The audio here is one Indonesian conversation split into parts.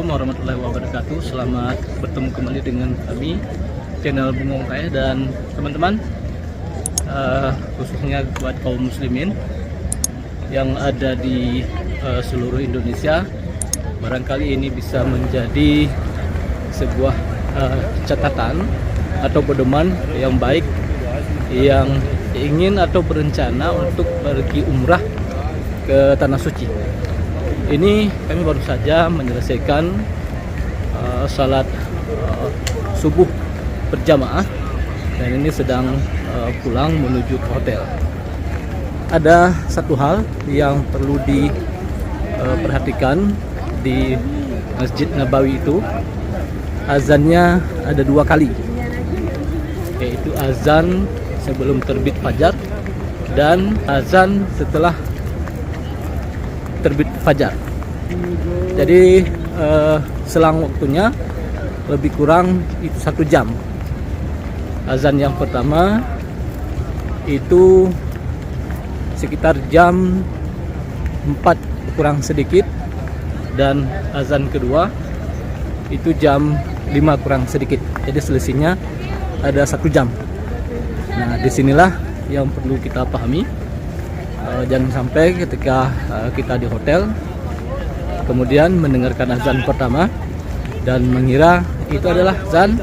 Assalamualaikum warahmatullahi wabarakatuh. Selamat bertemu kembali dengan kami, channel Bengong Kaya, dan teman-teman, khususnya buat kaum muslimin yang ada di seluruh Indonesia. Barangkali ini bisa menjadi sebuah catatan atau pedoman yang baik yang ingin atau berencana untuk pergi umrah ke Tanah Suci. Ini kami baru saja menyelesaikan salat subuh berjamaah dan ini sedang pulang menuju ke hotel. Ada satu hal yang perlu diperhatikan di Masjid Nabawi itu, azannya ada 2 kali, yaitu azan sebelum terbit fajar dan azan setelah terbit fajar. Jadi selang waktunya lebih kurang itu 1 jam. Azan yang pertama itu sekitar jam 4 kurang sedikit, dan azan kedua itu jam 5 kurang sedikit. Jadi selisihnya ada 1 jam. Nah, disinilah yang perlu kita pahami. Jangan sampai ketika kita di hotel kemudian mendengarkan azan pertama dan mengira itu adalah azan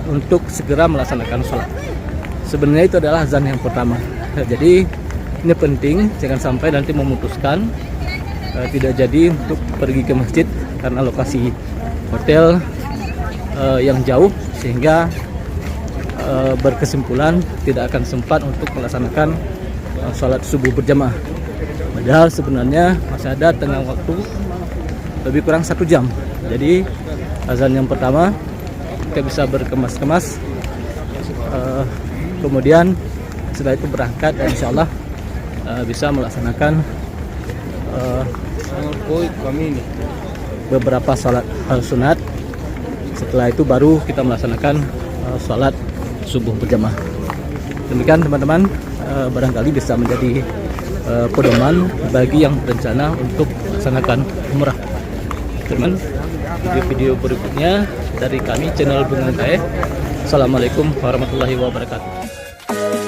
untuk segera melaksanakan sholat. Sebenarnya itu adalah azan yang pertama. Jadi ini penting, jangan sampai nanti memutuskan tidak jadi untuk pergi ke masjid karena lokasi hotel yang jauh, sehingga berkesimpulan tidak akan sempat untuk melaksanakan sholat subuh berjamaah. Padahal sebenarnya masih ada tenggang waktu lebih kurang 1 jam. Jadi azan yang pertama kita bisa berkemas-kemas, kemudian setelah itu berangkat dan insya Allah bisa melaksanakan beberapa sholat sunat. Setelah itu baru kita melaksanakan sholat subuh berjamaah. Demikian teman-teman, barangkali bisa menjadi pedoman bagi yang berencana untuk melaksanakan umrah. Teman, video-video berikutnya dari kami, channel Bengong Kaya. Assalamualaikum warahmatullahi wabarakatuh.